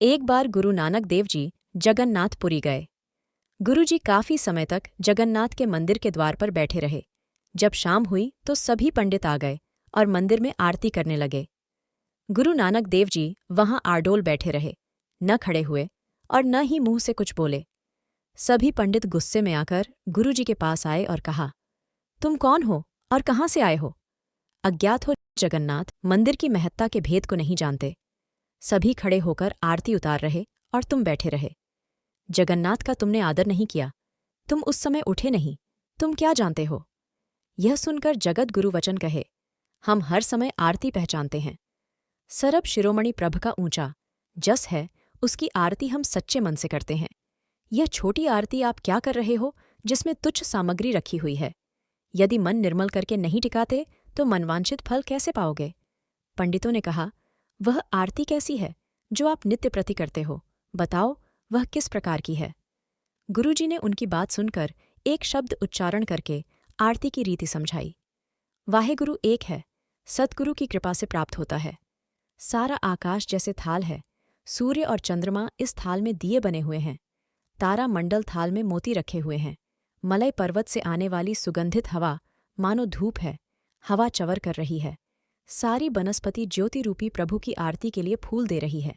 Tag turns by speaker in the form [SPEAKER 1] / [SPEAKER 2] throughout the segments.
[SPEAKER 1] एक बार गुरु नानक देव जी जगन्नाथपुरी गए। गुरु जी काफी समय तक जगन्नाथ के मंदिर के द्वार पर बैठे रहे। जब शाम हुई तो सभी पंडित आ गए और मंदिर में आरती करने लगे। गुरु नानक देव जी वहां आडोल बैठे रहे, न खड़े हुए और न ही मुंह से कुछ बोले। सभी पंडित गुस्से में आकर गुरु जी के पास आए और कहा, तुम कौन हो और कहाँ से आए हो? अज्ञात हो जगन्नाथ मंदिर की महत्ता के भेद को नहीं जानते। सभी खड़े होकर आरती उतार रहे और तुम बैठे रहे। जगन्नाथ का तुमने आदर नहीं किया, तुम उस समय उठे नहीं, तुम क्या जानते हो? यह सुनकर जगत गुरु वचन कहे, हम हर समय आरती पहचानते हैं। सरब शिरोमणि प्रभ का ऊंचा जस है, उसकी आरती हम सच्चे मन से करते हैं। यह छोटी आरती आप क्या कर रहे हो जिसमें तुच्छ सामग्री रखी हुई है? यदि मन निर्मल करके नहीं टिकाते तो मनवांछित फल कैसे पाओगे? पंडितों ने कहा, वह आरती कैसी है जो आप नित्य प्रति करते हो? बताओ, वह किस प्रकार की है? गुरुजी ने उनकी बात सुनकर एक शब्द उच्चारण करके आरती की रीति समझाई। वाहेगुरु एक है, सतगुरु की कृपा से प्राप्त होता है। सारा आकाश जैसे थाल है, सूर्य और चंद्रमा इस थाल में दिए बने हुए हैं, तारा मंडल थाल में मोती रखे हुए हैं, मलय पर्वत से आने वाली सुगंधित हवा मानो धूप है, हवा चवर कर रही है, सारी बनस्पति ज्योति रूपी प्रभु की आरती के लिए फूल दे रही है।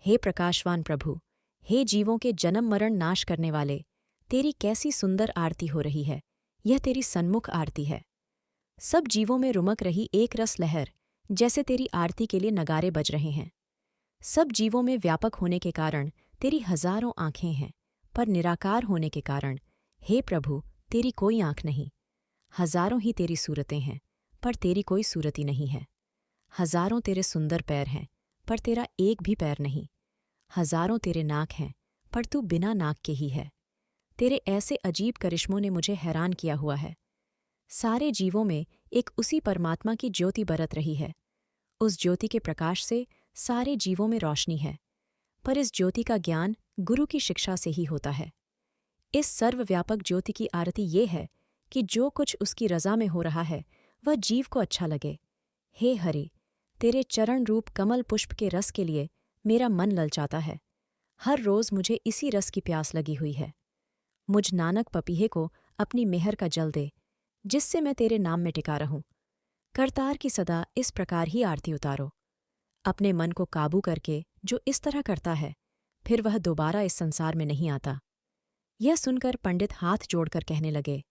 [SPEAKER 1] हे प्रकाशवान प्रभु, हे जीवों के जन्म मरण नाश करने वाले, तेरी कैसी सुंदर आरती हो रही है, यह तेरी सन्मुख आरती है। सब जीवों में रुमक रही एक रस लहर जैसे तेरी आरती के लिए नगारे बज रहे हैं। सब जीवों में व्यापक होने के कारण तेरी हजारों आंखें हैं, पर निराकार होने के कारण हे प्रभु तेरी कोई आंख नहीं। हजारों ही तेरी सूरतें हैं, पर तेरी कोई सूरत ही नहीं है। हजारों तेरे सुंदर पैर हैं, पर तेरा एक भी पैर नहीं। हजारों तेरे नाक हैं, पर तू बिना नाक के ही है। तेरे ऐसे अजीब करिश्मों ने मुझे हैरान किया हुआ है। सारे जीवों में एक उसी परमात्मा की ज्योति बरत रही है। उस ज्योति के प्रकाश से सारे जीवों में रोशनी है, पर इस ज्योति का ज्ञान गुरु की शिक्षा से ही होता है। इस सर्वव्यापक ज्योति की आरती ये है कि जो कुछ उसकी रज़ा में हो रहा है वह जीव को अच्छा लगे। हे हरि, तेरे चरण रूप कमल पुष्प के रस के लिए मेरा मन ललचाता है। हर रोज मुझे इसी रस की प्यास लगी हुई है। मुझ नानक पपीहे को अपनी मेहर का जल दे, जिससे मैं तेरे नाम में टिका रहूं। करतार की सदा इस प्रकार ही आरती उतारो। अपने मन को काबू करके जो इस तरह करता है, फिर वह दोबारा इस संसार में नहीं आता। यह सुनकर पंडित हाथ जोड़कर कहने लगे,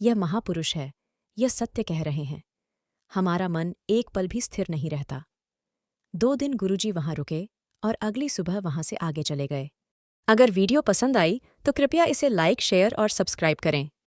[SPEAKER 1] यह महापुरुष है, यह सत्य कह रहे हैं। हमारा मन एक पल भी स्थिर नहीं रहता। 2 दिन गुरुजी वहां रुके और अगली सुबह वहां से आगे चले गए। अगर वीडियो पसंद आई तो कृपया इसे लाइक, शेयर और सब्सक्राइब करें।